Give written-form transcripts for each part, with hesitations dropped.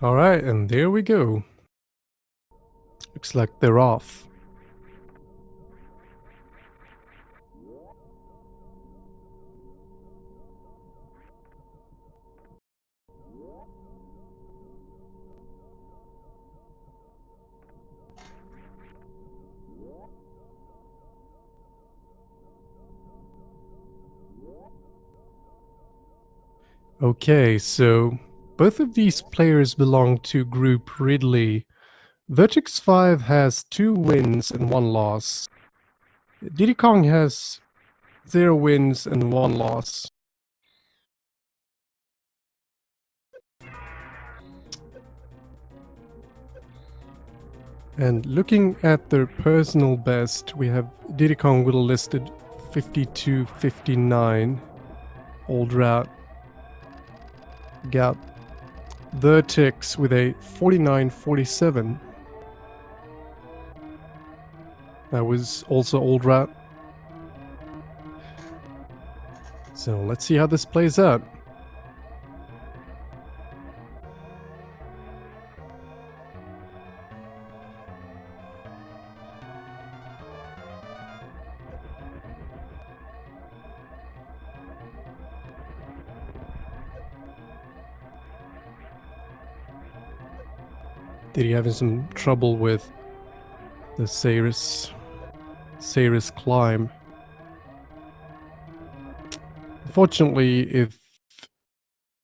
Alright, and there we go. Looks like they're off. Okay, so both of these players belong to Group Ridley. vertex5 has 2 wins and 1 loss. Di10Kong has 0 wins and 1 loss. And looking at their personal best, we have Di10Kong with a listed 52.59 old route. Got Vertex with a 49.47. That was also old route. So let's see how this plays out. Did he having some trouble with the Ceres climb? Unfortunately, if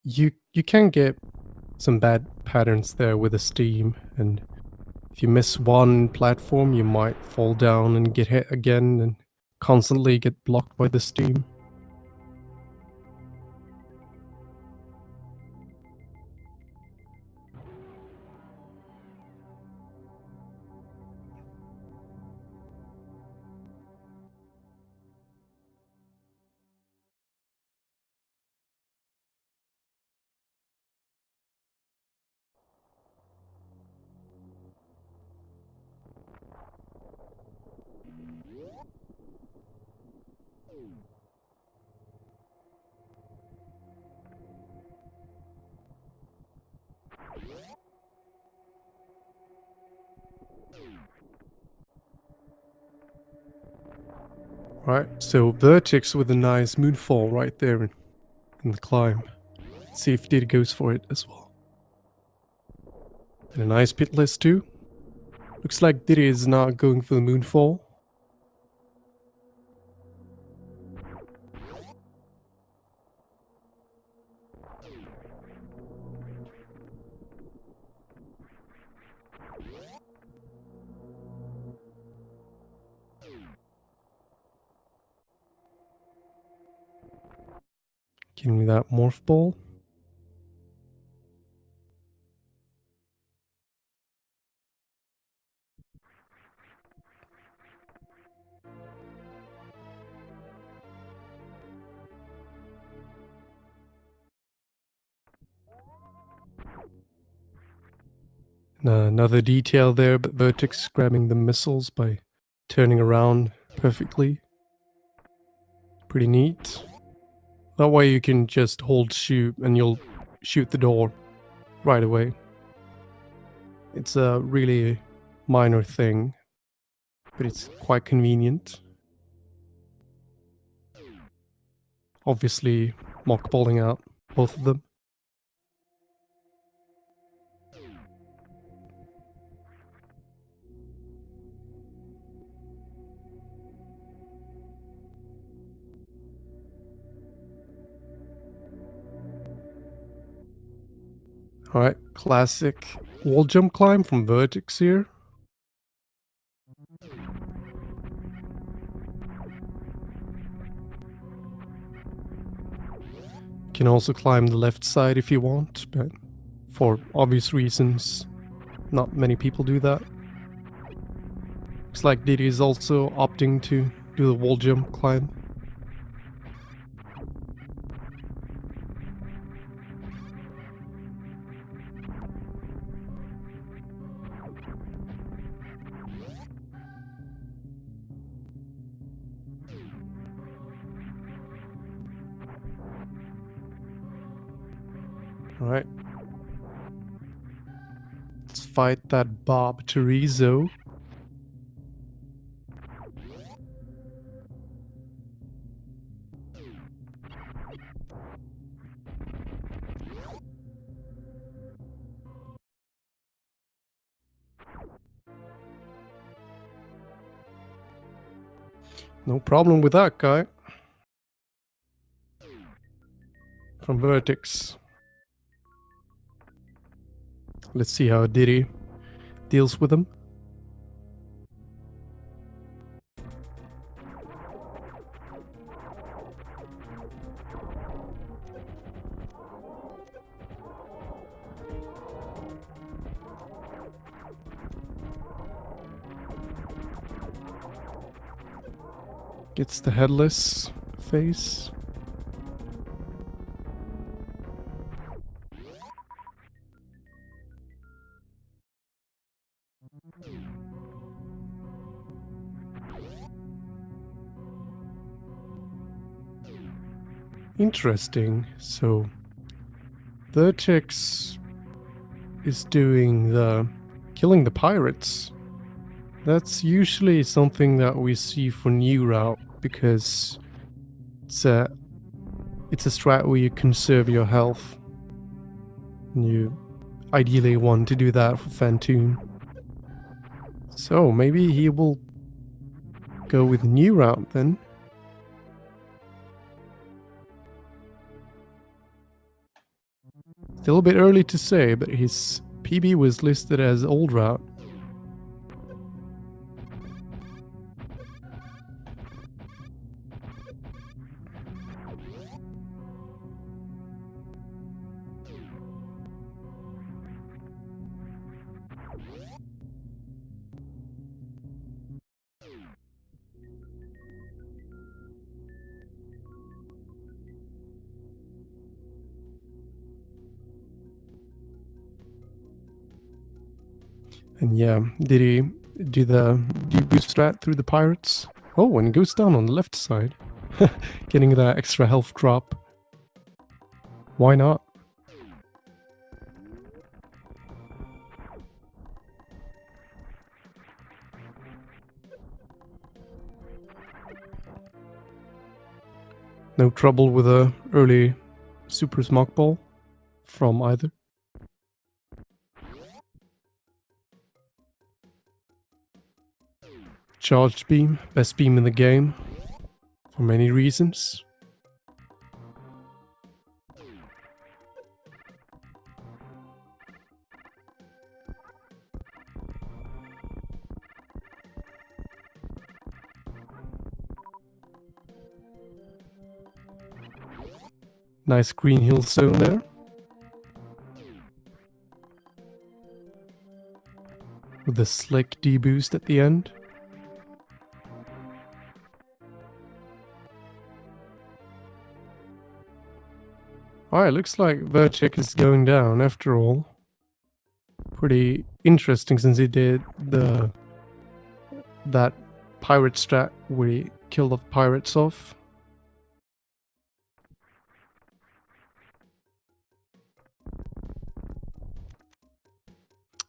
you can get some bad patterns there with the steam, and if you miss one platform, you might fall down and get hit again and constantly get blocked by the steam. Right, so Vertex with a nice moonfall right there in the climb. Let's see if Diddy goes for it as well. And a nice pit list too. Looks like Diddy is not going for the moonfall. Give me that morph ball. Another detail there, but Vertex grabbing the missiles by turning around perfectly. Pretty neat. That way you can just hold shoot and you'll shoot the door right away. It's a really minor thing, but it's quite convenient. Obviously, mockballing out both of them. Alright, classic wall jump climb from Vertex here. You can also climb the left side if you want, but for obvious reasons, not many people do that. Looks like Diddy is also opting to do the wall jump climb. Alright. fight that Bob Chorizo. No problem with that guy. From Vertex. Let's see how Diddy deals with him. Gets the headless face. Interesting. So Vertex is doing the killing the pirates. That's usually something that we see for new route because it's a strat where you conserve your health. And you ideally want to do that for Phantoon. So maybe he will go with new route then. Still a bit early to say, but his PB was listed as old route. And yeah, did he do the boost strat through the pirates? Oh, and goes down on the left side. Getting that extra health drop. Why not? No trouble with a early super smog ball from either. Charged beam, best beam in the game, for many reasons. Nice green hill zone there. With the slick D-boost at the end. Alright, looks like Vertex is going down after all. Pretty interesting since he did that pirate strat where he killed the pirates off.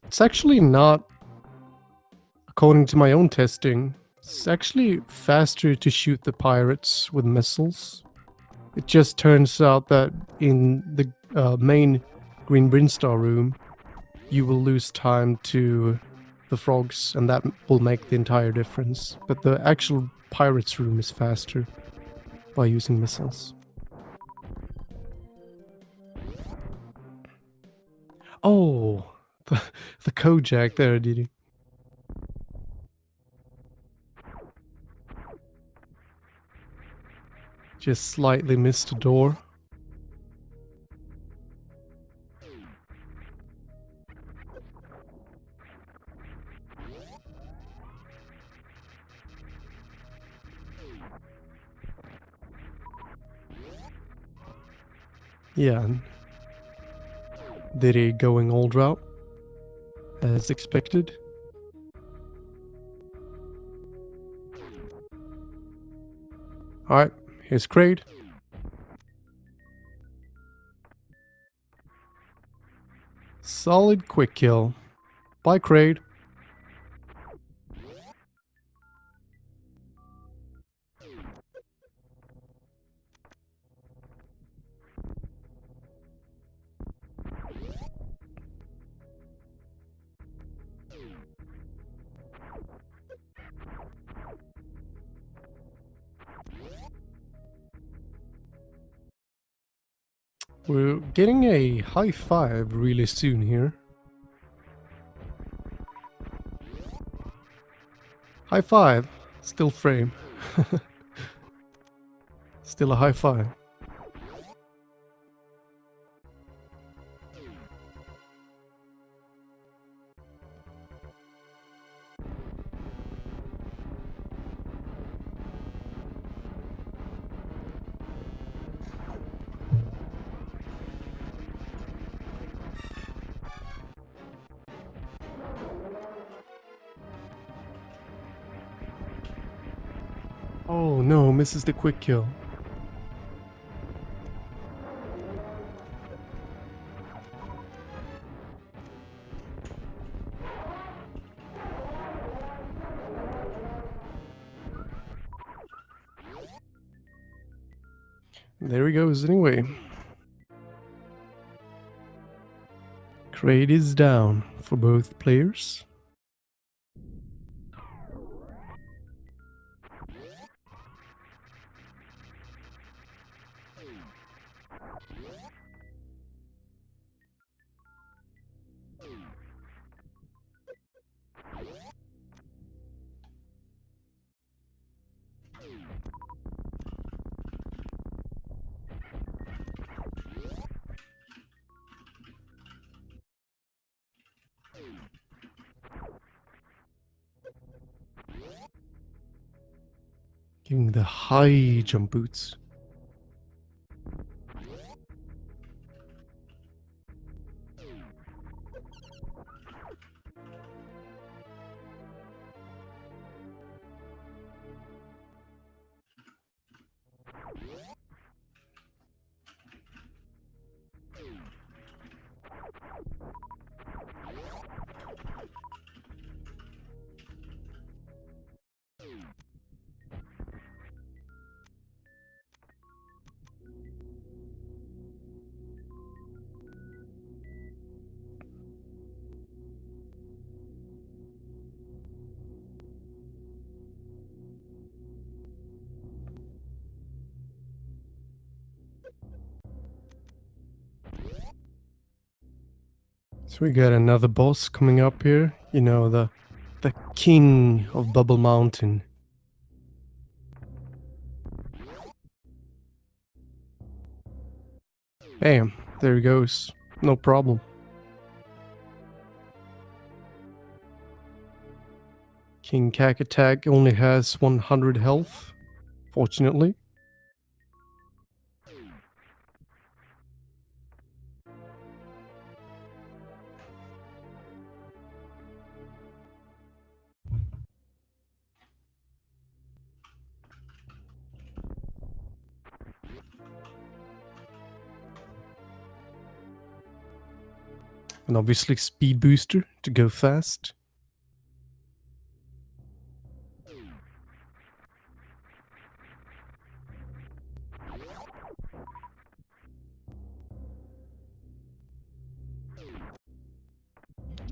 It's actually not, according to my own testing, it's actually faster to shoot the pirates with missiles. It just turns out that in the main Green Brinstar room, you will lose time to the frogs, and that will make the entire difference. But the actual pirates room is faster by using missiles. Oh, the Kojak there, did he? Just slightly missed a door. Yeah. Did he going old route? As expected. Alright, here's Kraid. Solid quick kill. Bye, Kraid. We're getting a high five really soon here. High five. Still frame. Still a high five. Oh no, misses the quick kill. There he goes anyway. Kraid is down for both players. Giving the high jump boots. So we got another boss coming up here. You know, the king of Bubble Mountain. Bam, there he goes. No problem. King Cack Attack only has 100 health, fortunately. And obviously speed booster to go fast.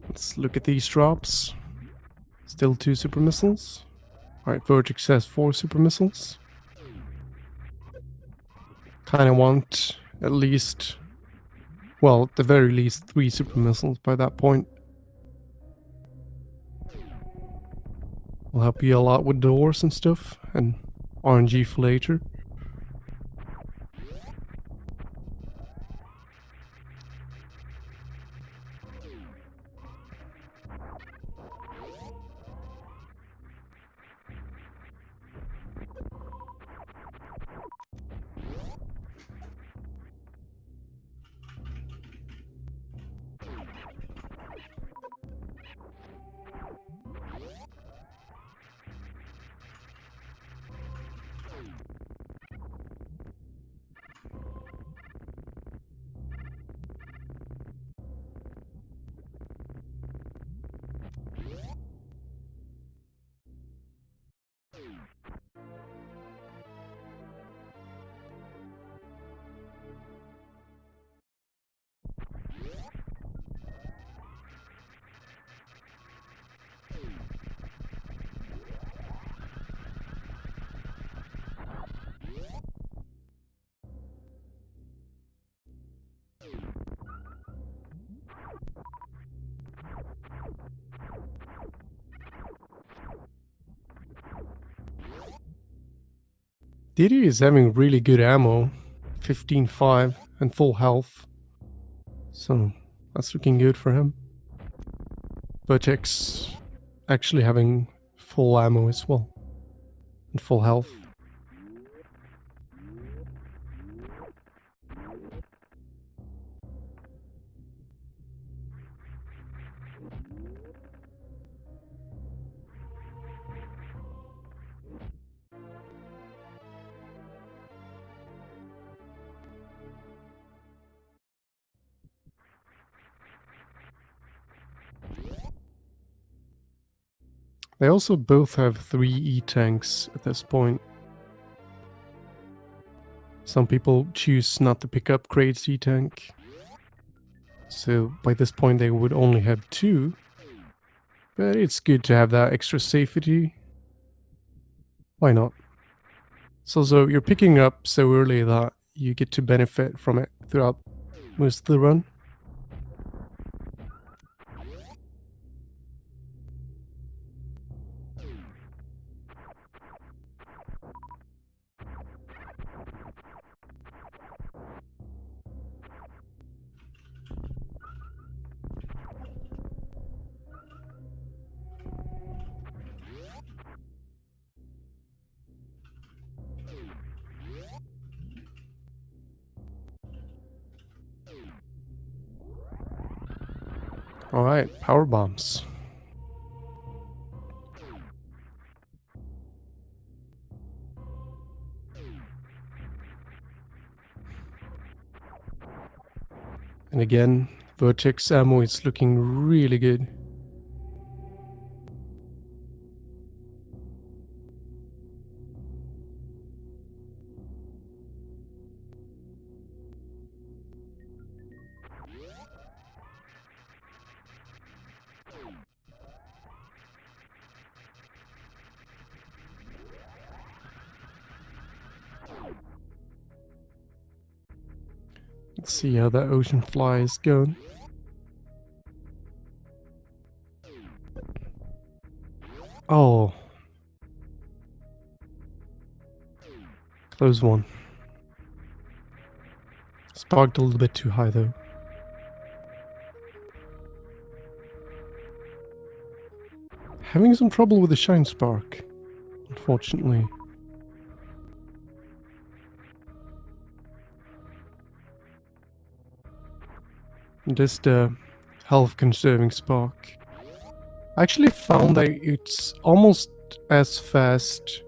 Let's look at these drops. Still 2 super missiles. Alright, Vertex has 4 super missiles. Kinda want at least, well, at the very least 3 super missiles by that point. Will help you a lot with doors and stuff, and RNG for later. Diddy is having really good ammo. 15.5 and full health. So that's looking good for him. Vertex actually having full ammo as well. And full health. They also both have 3 E-tanks at this point. Some people choose not to pick up Kraid's E-tank. So by this point they would only have 2. But it's good to have that extra safety. Why not? So you're picking up so early that you get to benefit from it throughout most of the run. Alright, power bombs. And again, vertex ammo is looking really good. Let's see how that ocean fly is going. Oh. Close one. Sparked a little bit too high though. Having some trouble with the shine spark, unfortunately. Just a health conserving spark. I actually found that it's almost as fast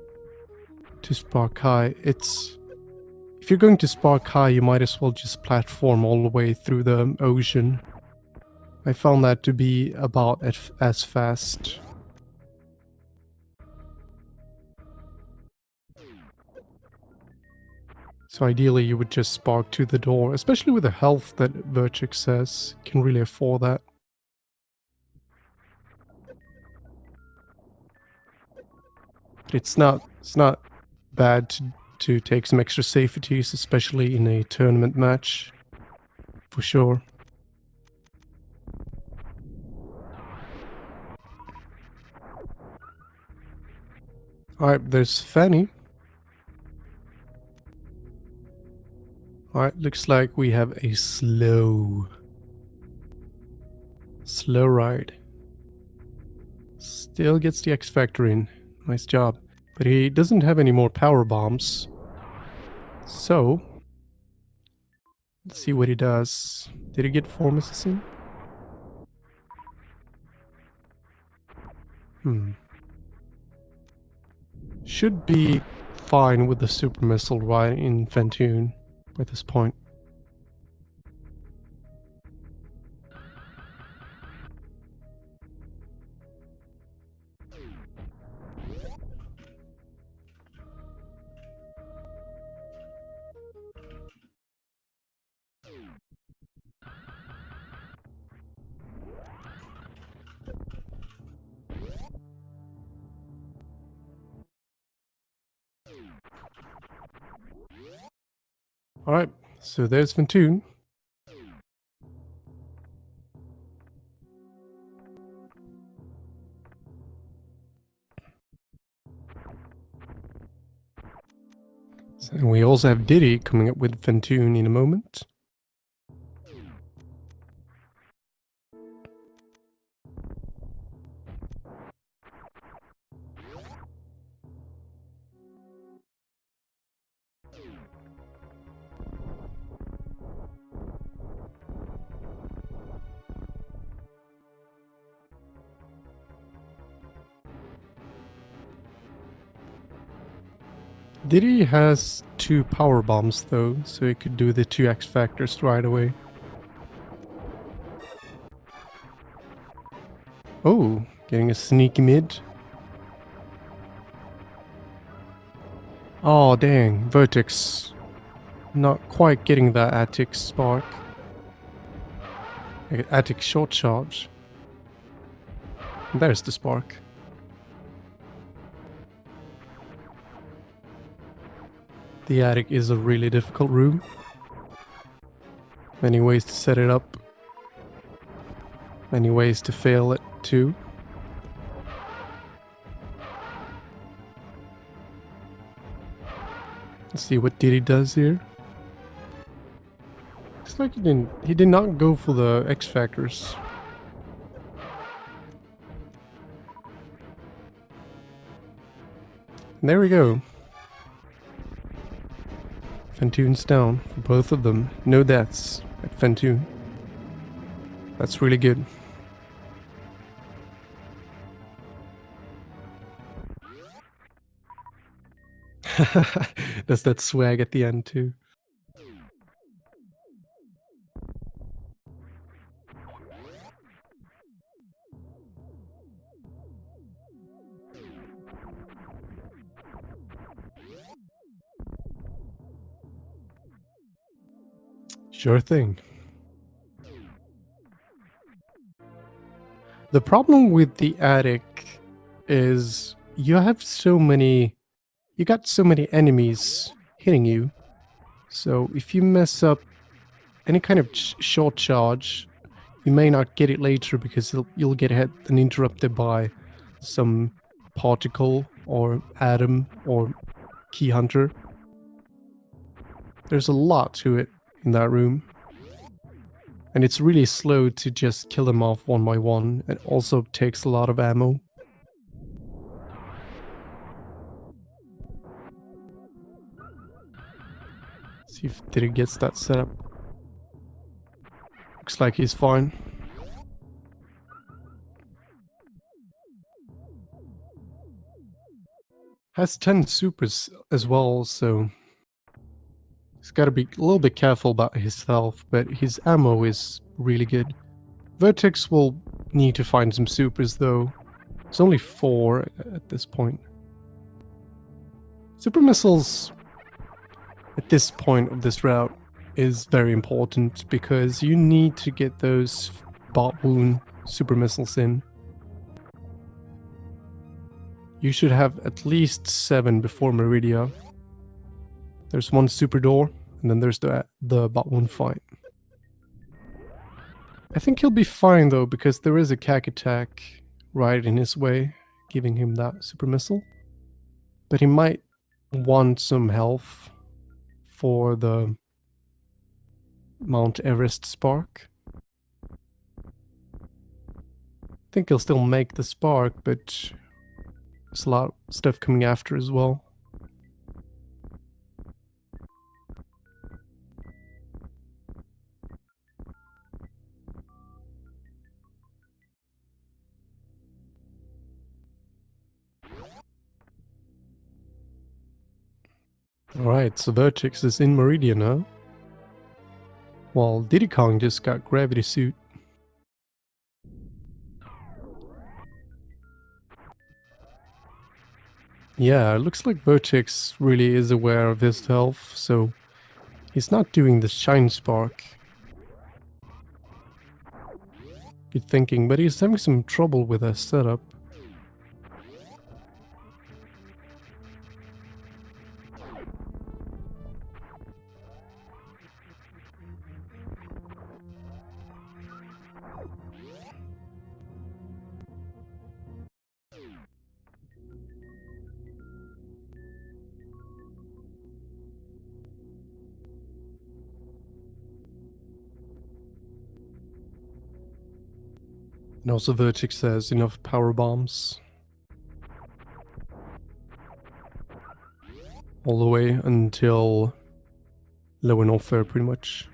to spark high. If you're going to spark high, you might as well just platform all the way through the ocean. I found that to be about as fast. So ideally you would just spark to the door, especially with the health that Vertex has. Can really afford that. But it's not bad to take some extra safeties, especially in a tournament match. For sure. Alright, there's Fanny. Alright, looks like we have a slow ride. Still gets the X Factor in. Nice job. But he doesn't have any more power bombs. So, let's see what he does. Did he get 4 misses in? Should be fine with the super missile right in Ventoon by this point. Alright, so there's Ventoon. And we also have Diddy coming up with Fentoon in a moment. Diddy has 2 power bombs though, so he could do the 2 X factors right away. Oh, getting a sneaky mid. Oh dang, Vertex. Not quite getting that Attic spark. Attic short charge. There's the spark. The attic is a really difficult room. Many ways to set it up. Many ways to fail it too. Let's see what Diddy does here. Looks like he did not go for the X factors. And there we go. Fentoon's down for both of them. No deaths at Fentoon. That's really good. Does that swag at the end too. Sure thing. The problem with the attic is you got so many enemies hitting you. So if you mess up any kind of short charge, you may not get it later because you'll get hit and interrupted by some particle or atom or key hunter. There's a lot to it in that room. And it's really slow to just kill them off one by one. It also takes a lot of ammo. See if Diddy gets that set up. Looks like he's fine. Has 10 supers as well, so he's got to be a little bit careful about his health, but his ammo is really good. Vertex will need to find some supers though. It's only 4 at this point. Super missiles at this point of this route is very important because you need to get those bot wound super missiles in. You should have at least 7 before Meridia. There's 1 super door, and then there's the bot wound fight. I think he'll be fine though, because there is a cack attack right in his way, giving him that super missile. But he might want some health for the Mount Everest spark. I think he'll still make the spark, but there's a lot of stuff coming after as well. Alright, so Vertex is in Meridian now. While Di10Kong just got Gravity Suit. Yeah, it looks like Vertex really is aware of his health, so he's not doing the Shine Spark. Good thinking, but he's having some trouble with that setup. And also Vertex has enough power bombs. All the way until low and off air, pretty much.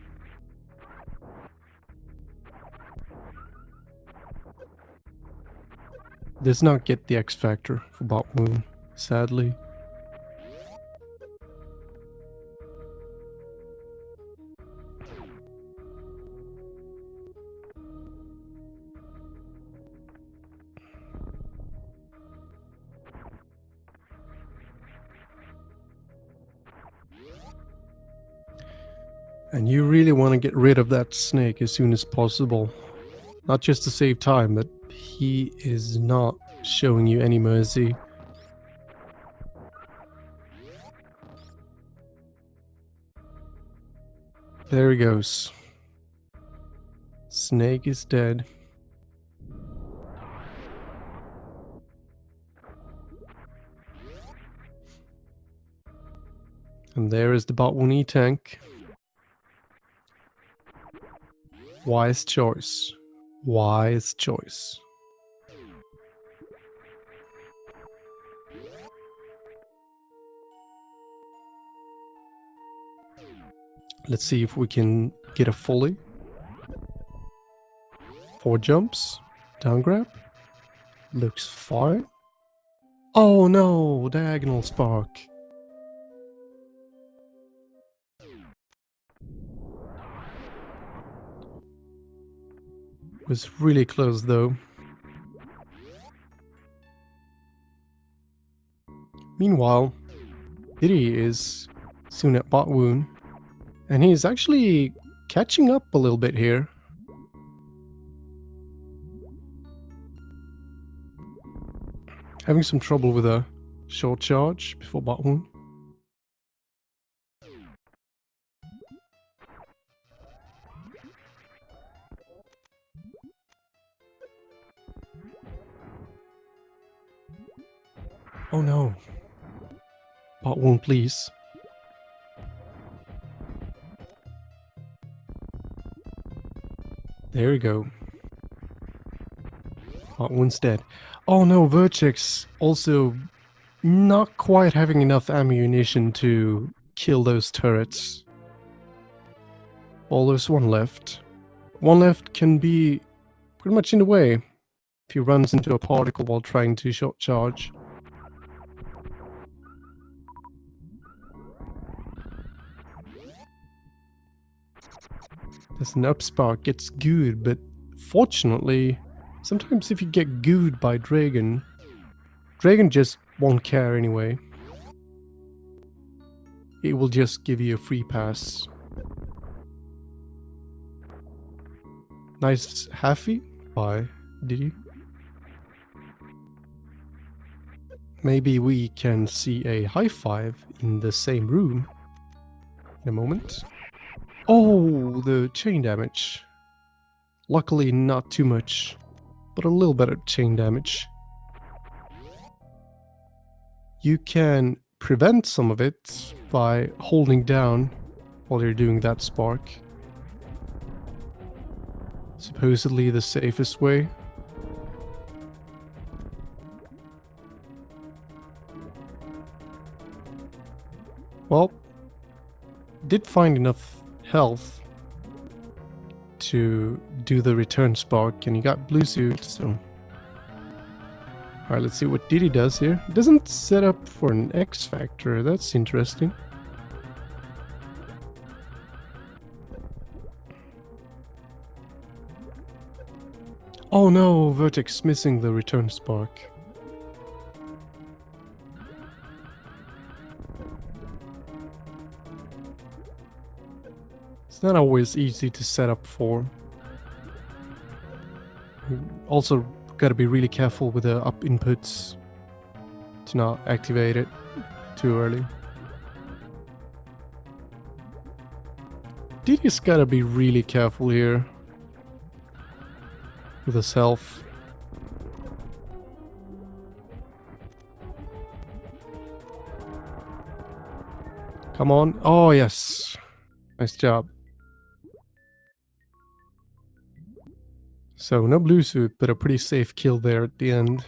Does not get the X Factor for Bot Moon, sadly. And you really want to get rid of that snake as soon as possible. Not just to save time, but he is not showing you any mercy. There he goes. Snake is dead. And there is the Botwoonie tank. Wise choice. Wise choice. Let's see if we can get a fully. 4 jumps. Down grab. Looks fine. Oh no! Diagonal spark. Was really close though. Meanwhile, Diddy is soon at Botwoon, and he's actually catching up a little bit here. Having some trouble with a short charge before Botwoon. Oh no. Botwoon, please. There we go. Botwoon's dead. Oh no, Vertex also not quite having enough ammunition to kill those turrets. Well, there's one left. One left can be pretty much in the way if he runs into a particle while trying to short charge. There's an up spark, it's good, but fortunately, sometimes if you get gooed by Dragon, Dragon just won't care anyway. It will just give you a free pass. Nice halfie by Diddy. Maybe we can see a high five in the same room in a moment. Oh, the chain damage. Luckily not too much, but a little bit of chain damage. You can prevent some of it by holding down while you're doing that spark. Supposedly the safest way. Well, did find enough health to do the return spark, and he got blue suit, so... Alright, let's see what Diddy does here. It doesn't set up for an X Factor, that's interesting. Oh no, Vertex missing the return spark. It's not always easy to set up for. Also, gotta be really careful with the up inputs to not activate it too early. Diddy's gotta be really careful here with his health. Come on. Oh, yes. Nice job. So no blue suit, but a pretty safe kill there at the end.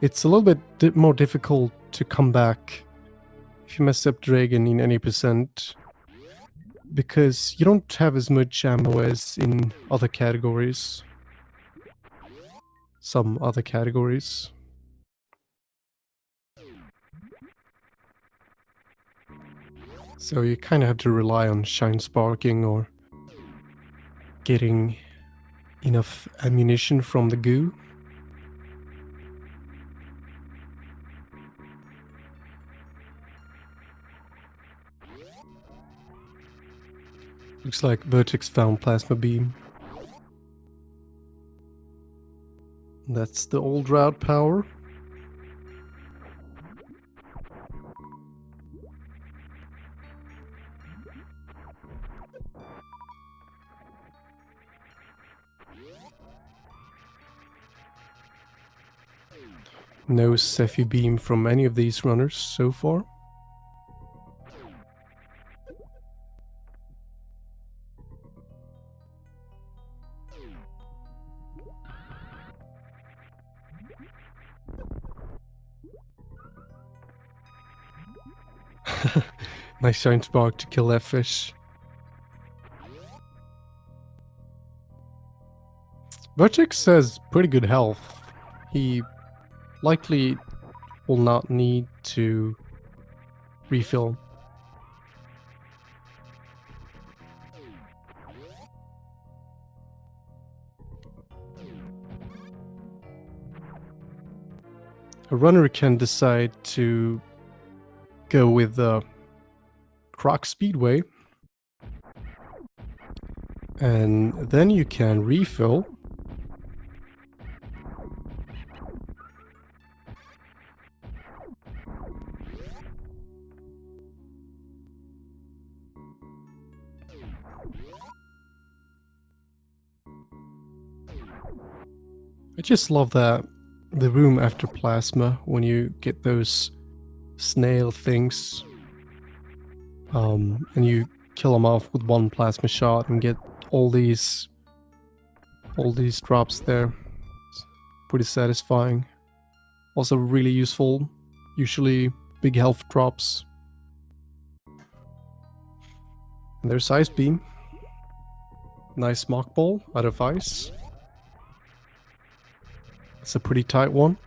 It's a little bit more difficult to come back if you mess up Dragon in any percent, because you don't have as much ammo as in other categories. Some other categories. So you kind of have to rely on shine sparking or getting enough ammunition from the goo. Looks like Vertex found plasma beam. That's the old route power. No Cephi beam from any of these runners so far. Nice shine spark to kill that fish. Vertex has pretty good health. He likely will not need to refill. A runner can decide to go with the Croc Speedway, and then you can refill. I just love that the room after plasma when you get those snail things, and you kill them off with one plasma shot and get all these drops there. It's pretty satisfying. Also really useful. Usually big health drops. And there's Ice Beam. Nice Mock Ball out of ice. It's a pretty tight one.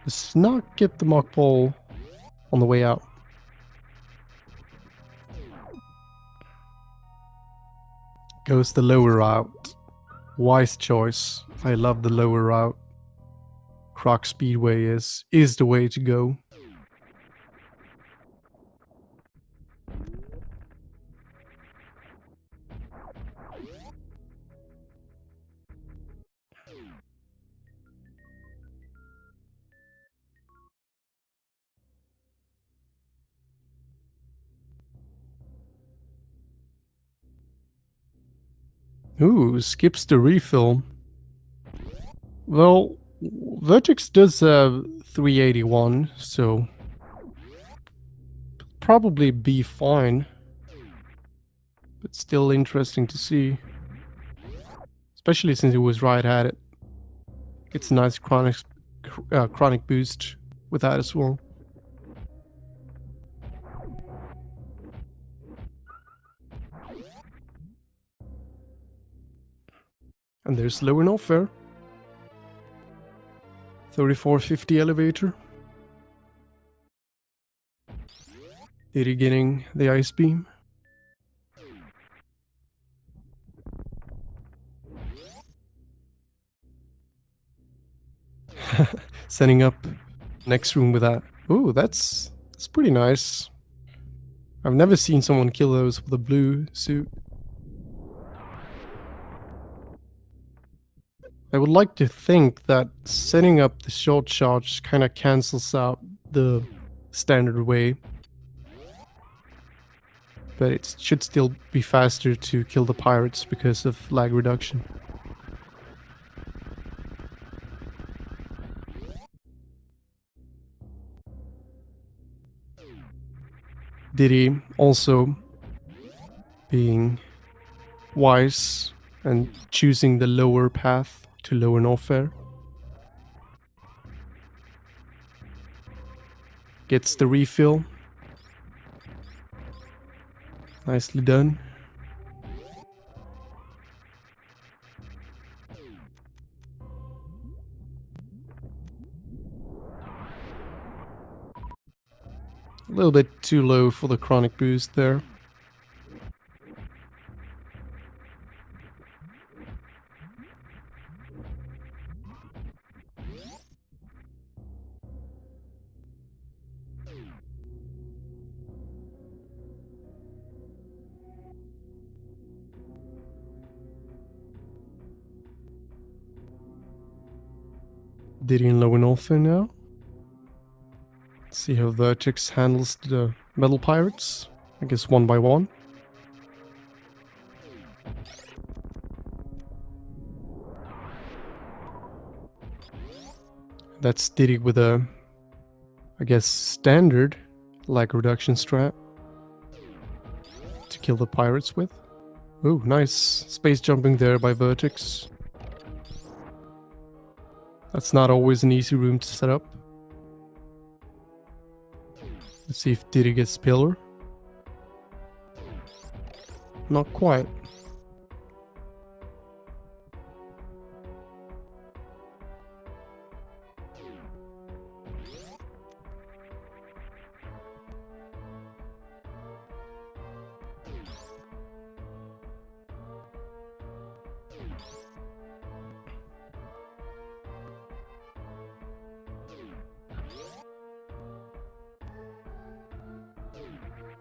Let's not get the Mock Ball on the way out. Goes the lower route. Wise choice. I love the lower route. Croc Speedway is the way to go. Ooh, skips the refill. Well, Vertex does have 381, so probably be fine. But still interesting to see. Especially since he was right at it. It's a nice chronic boost with that as well. And there's lower no fare. 3450 elevator. Did he getting the ice beam? Setting up next room with that. Ooh, that's pretty nice. I've never seen someone kill those with a blue suit. I would like to think that setting up the short charge kind of cancels out the standard way. But it should still be faster to kill the pirates because of lag reduction. Diddy also being wise and choosing the lower path to lower Norfair. Gets the refill. Nicely done. A little bit too low for the chronic boost there. Diddy in lower Norfair now. Let's see how Vertex handles the metal pirates. I guess one by one. That's Diddy with a, I guess, standard lag reduction strat to kill the pirates with. Oh, nice. Space jumping there by Vertex. That's not always an easy room to set up. Let's see if Diddy gets pillar. Not quite.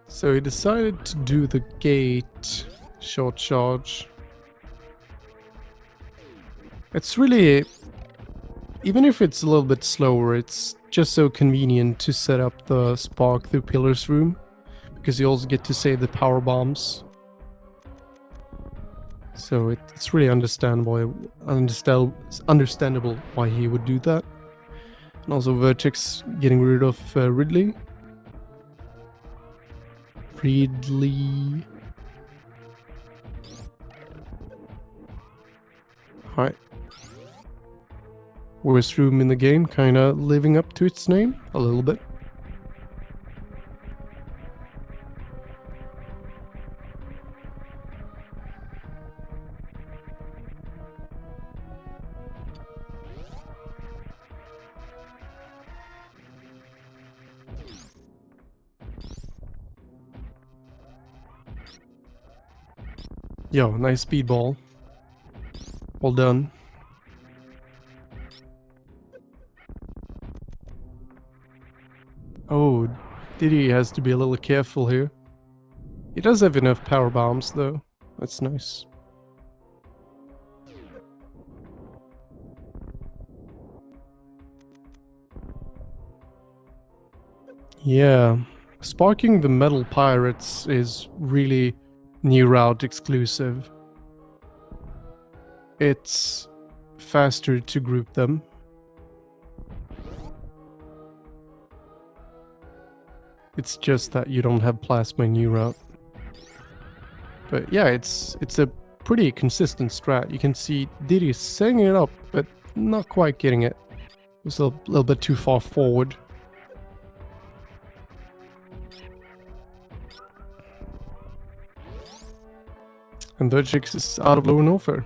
So he decided to do the gate short charge. It's really, even if it's a little bit slower, it's just so convenient to set up the spark through pillars room, because you also get to save the power bombs. So it's really understandable why he would do that. And also Vertex getting rid of Ridley. Alright. Worst room in the game, kinda living up to its name a little bit. Yo, nice speedball. Well done. Oh, Diddy has to be a little careful here. He does have enough power bombs though. That's nice. Yeah. Sparking the metal pirates is really new route exclusive. It's faster to group them. It's just that you don't have plasma in new route. But yeah, it's a pretty consistent strat. You can see Diddy setting it up, but not quite getting it. It's a little bit too far forward. And Vertex is out of lower Norfair.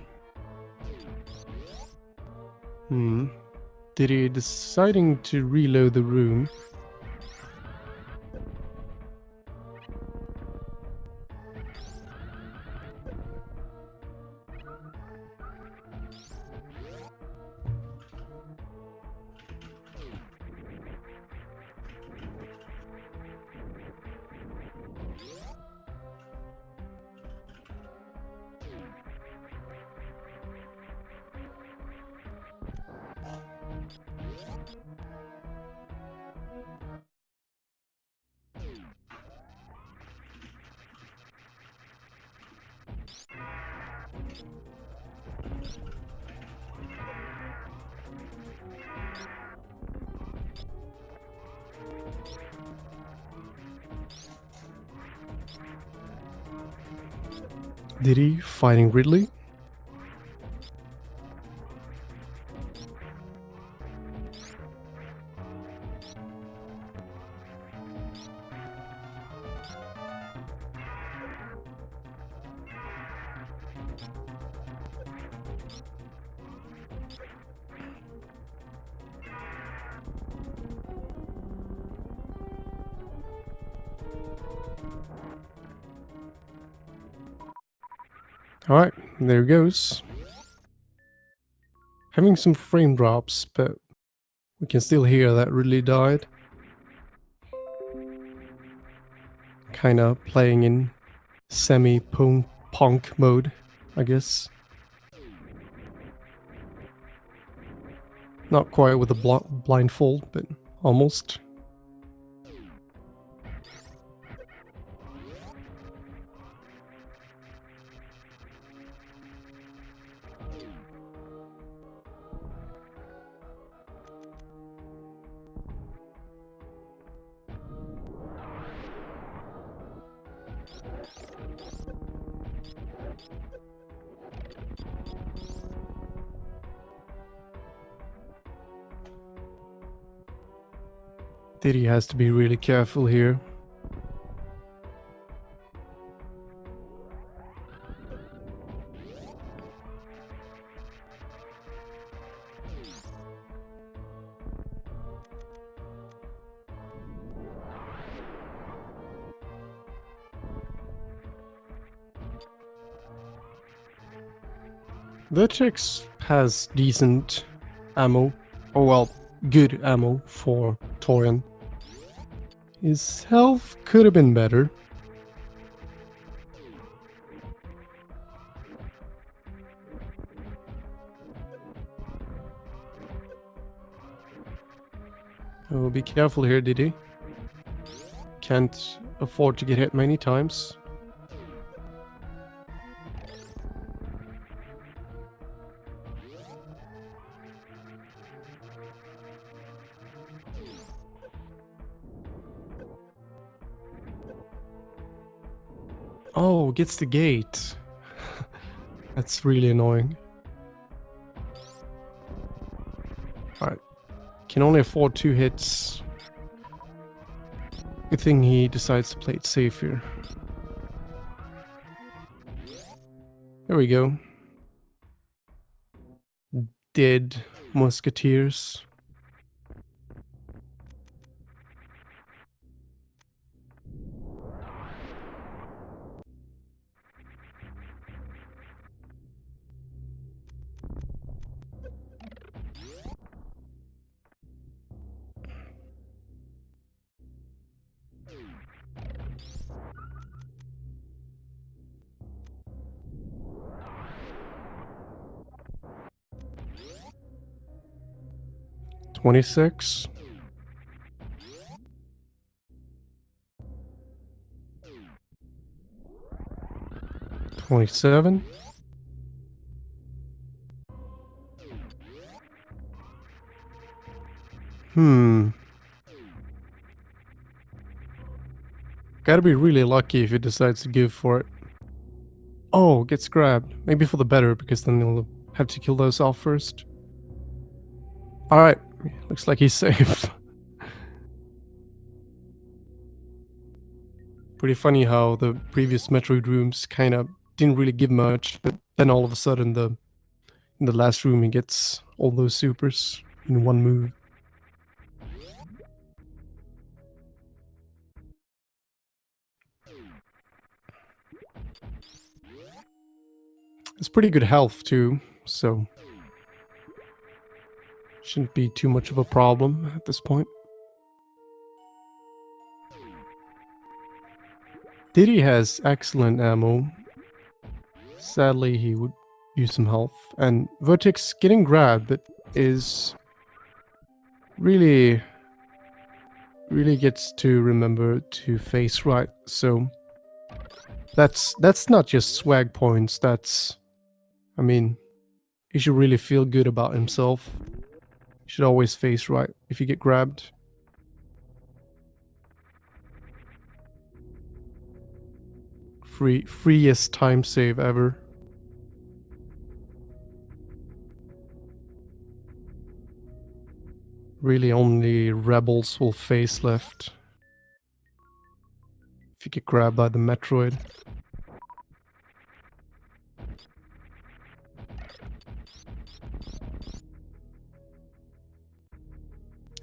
Diddy deciding to reload the room. Diddy fighting Ridley. Alright, there goes. Having some frame drops, but we can still hear that Ridley died. Kinda playing in semi-punk mode, I guess. Not quite with a blindfold, but almost. Diddy has to be really careful here. Vertex has decent ammo. Oh well, good ammo for Torian. His health could have been better. Oh, be careful here, Diddy. Can't afford to get hit many times. Oh, gets the gate. That's really annoying. Alright. Can only afford 2 hits. Good thing he decides to play it safe here. There we go. Dead musketeers. $26. 27. Gotta be really lucky if he decides to go for it. Oh, gets grabbed. Maybe for the better, because then they'll have to kill those off first. Alright, looks like he's safe. Pretty funny how the previous Metroid rooms kind of didn't really give much, but then all of a sudden in the last room he gets all those supers in one move. It's pretty good health too, so shouldn't be too much of a problem at this point. Diddy has excellent ammo. Sadly, he would use some health. And Vertex getting grabbed, but is really gets to remember to face right. So that's not just swag points. That's, I mean, he should really feel good about himself. He should always face right if you get grabbed. freest time save ever. Really only rebels will face left. If you get grabbed by the Metroid.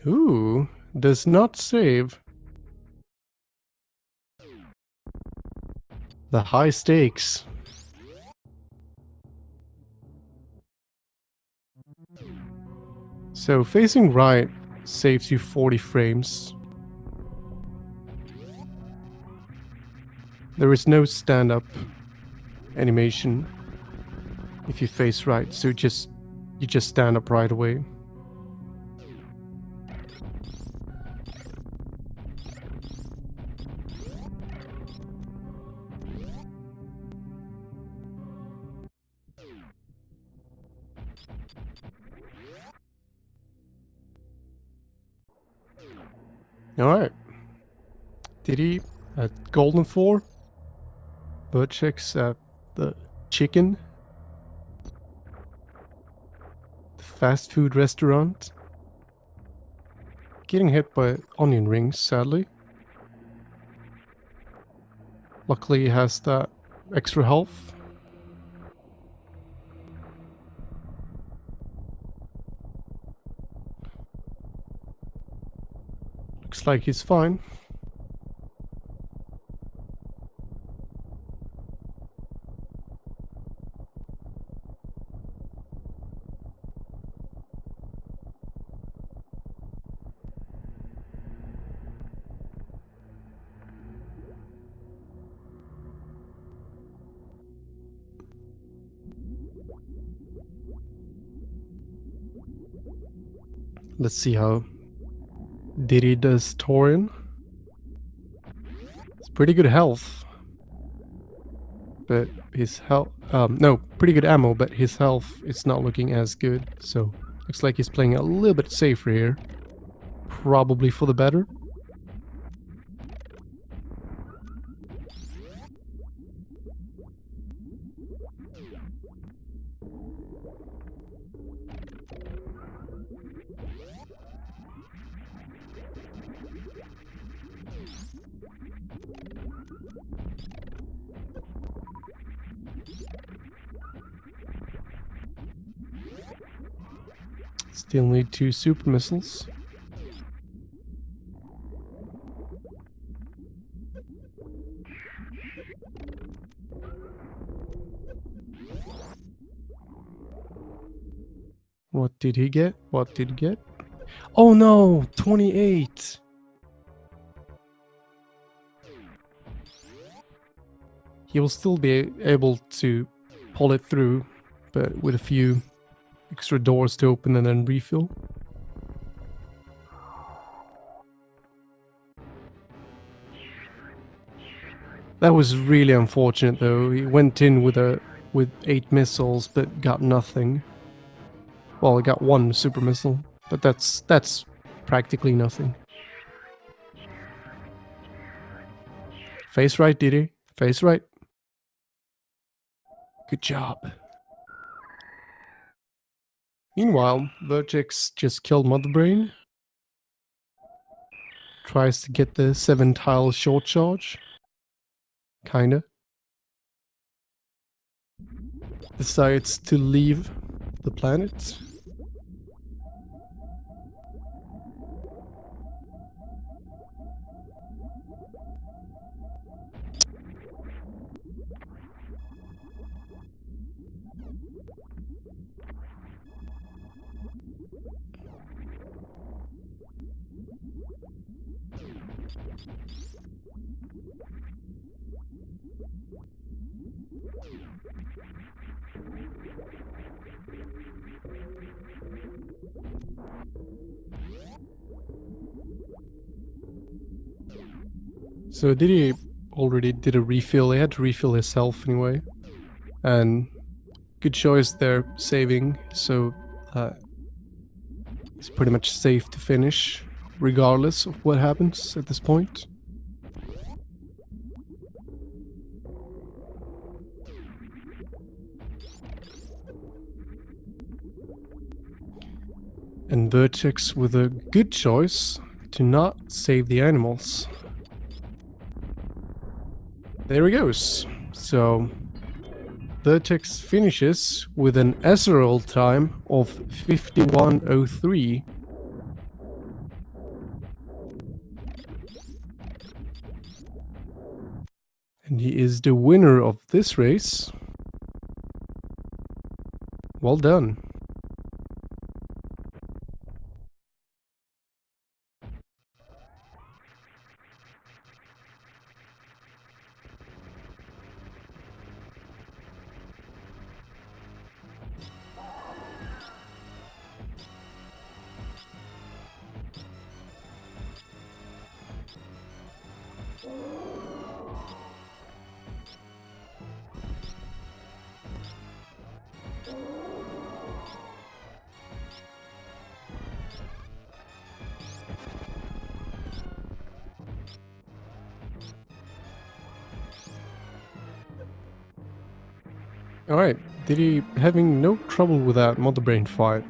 Ooh, does not save. The high stakes. So facing right saves you 40 frames. There is no stand-up animation if you face right, so you just stand up right away. Alright. Diddy at Golden 4. Vertex at the chicken. The fast food restaurant. Getting hit by onion rings, sadly. Luckily he has that extra health. Looks like he's fine. Let's see how Diddy does Torian. It's pretty good health. But his health... no, pretty good ammo, but his health is not looking as good. So, looks like he's playing a little bit safer here. Probably for the better. Still need 2 super missiles. What did he get? What did he get? Oh no! 28! He will still be able to pull it through, but with a few extra doors to open and then refill. That was really unfortunate though. He went in with 8 missiles but got nothing. Well, he got 1 super missile, but that's practically nothing. Face right, Diddy. Face right. Good job. Meanwhile, Vertex just killed Mother Brain. Tries to get the 7-tile short charge. Kinda. Decides to leave the planet. So Diddy already did a refill. He had to refill his health anyway. And good choice there, saving. So it's pretty much safe to finish, regardless of what happens at this point. And Vertex with a good choice to not save the animals. There he goes. So Vertex finishes with an SRL time of 51:03. And he is the winner of this race. Well done. Alright, did he having no trouble with that mother brain fight?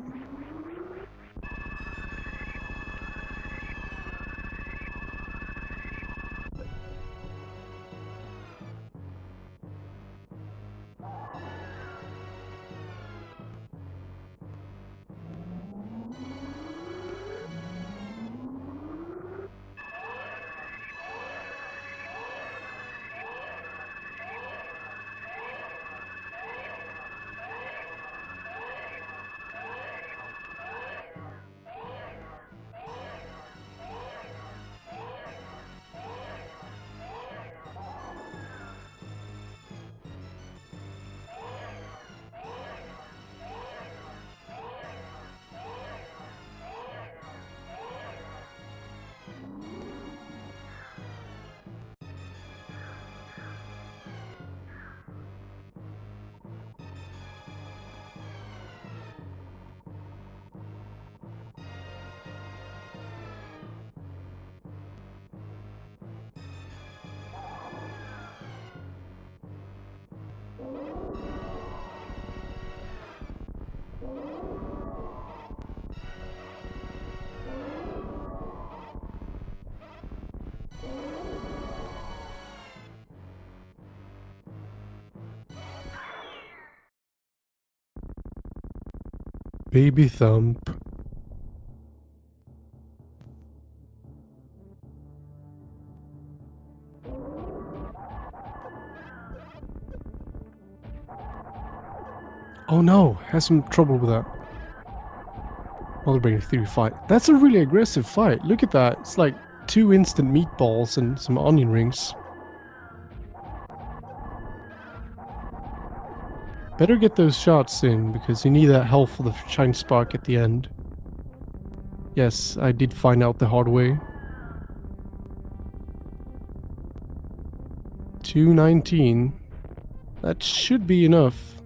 Baby thump. Oh no, has some trouble with that mother brain theory fight. That's a really aggressive fight. Look at that. It's like 2 instant meatballs and some onion rings. Better get those shots in, because you need that health for the shine spark at the end. Yes, I did find out the hard way. 219. That should be enough.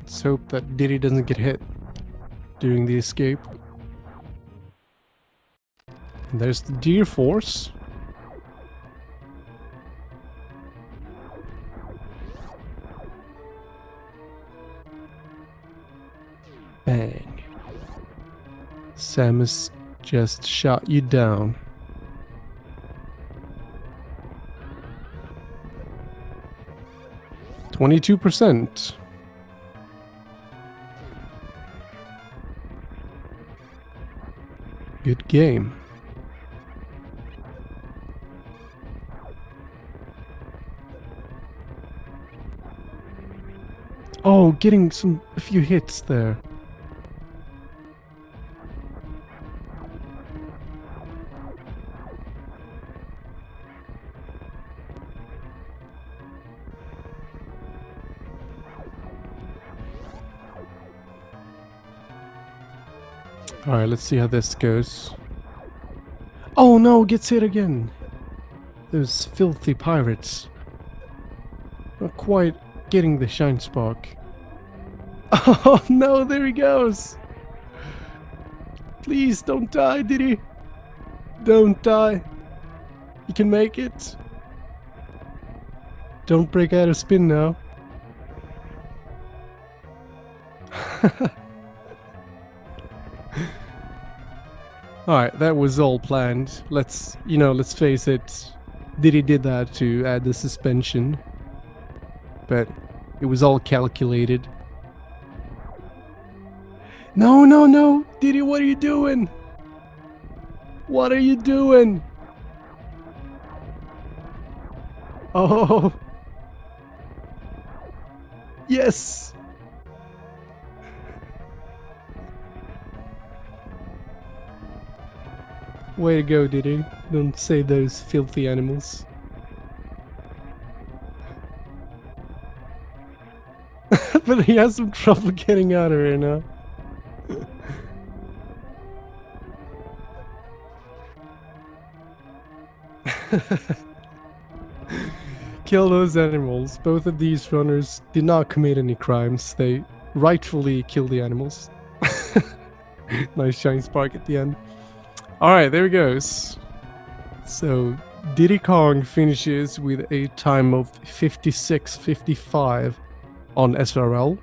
Let's hope that Diddy doesn't get hit during the escape. And there's the deer force. Bang. Samus just shot you down. %. Good game. Oh, getting a few hits there. Alright, let's see how this goes. Oh no, gets hit again. Those filthy pirates. Not quite getting the shine spark. Oh no, there he goes. Please don't die, Diddy. Don't die. You can make it. Don't break out of spin now. Alright, that was all planned. Let's face it. Diddy did that to add the suspension. But it was all calculated. No, no, no! Diddy, what are you doing? What are you doing? Oh! Yes! Way to go, Diddy. Don't save those filthy animals. But he has some trouble getting out of here now. Kill those animals. Both of these runners did not commit any crimes. They rightfully killed the animals. Nice shiny spark at the end. Alright, there he goes. So, Di10Kong finishes with a time of 56.55 on SRL.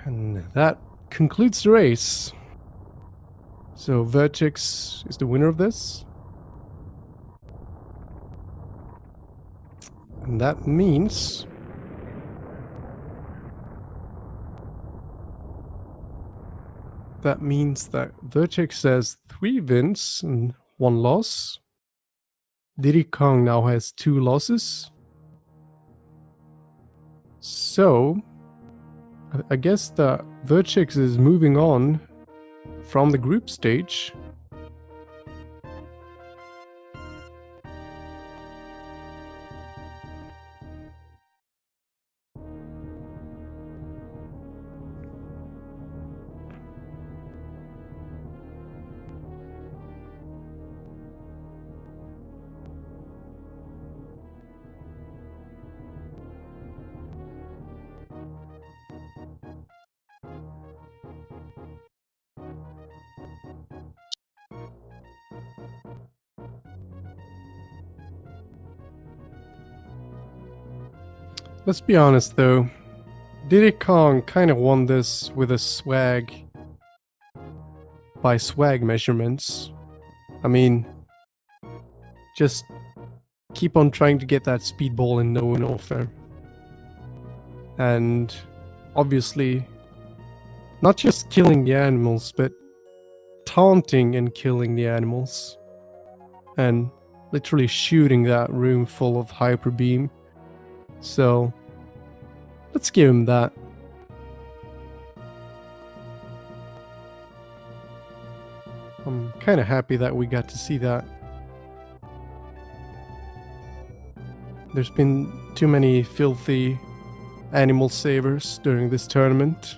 And that concludes the race. So, Vertex is the winner of this. And that means that Vertex has 3 wins and 1 loss. Di10Kong now has 2 losses. So, I guess that Vertex is moving on from the group stage. Let's be honest though, Di10Kong kind of won this with a swag, by swag measurements. I mean, just keep on trying to get that speedball in no warfare. And obviously, not just killing the animals, but taunting and killing the animals. And literally shooting that room full of hyper beam. So, let's give him that. I'm kind of happy that we got to see that. There's been too many filthy animal savers during this tournament.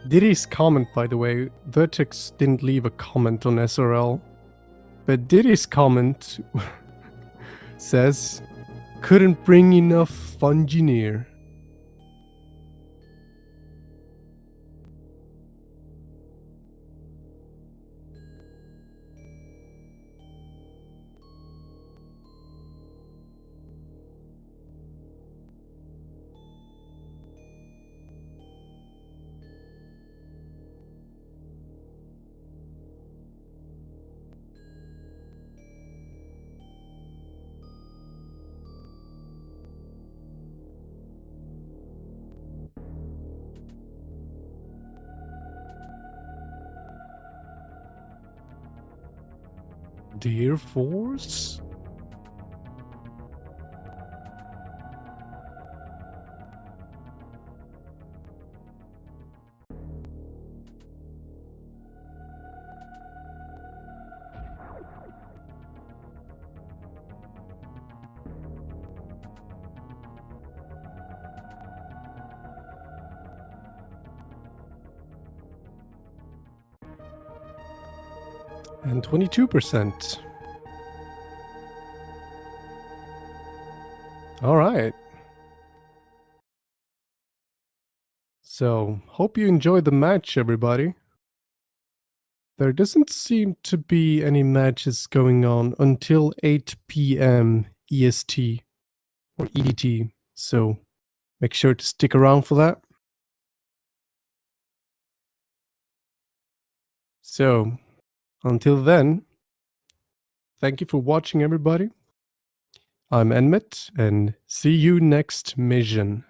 Diddy's comment, by the way, Vertex didn't leave a comment on SRL, but Diddy's comment says, couldn't bring enough fungineer. Dear Force? And 22%. Alright. So, hope you enjoyed the match, everybody. There doesn't seem to be any matches going on until 8 p.m. EST or EDT, so make sure to stick around for that. So, until then, thank you for watching, everybody. I'm Enmet, and see you next mission.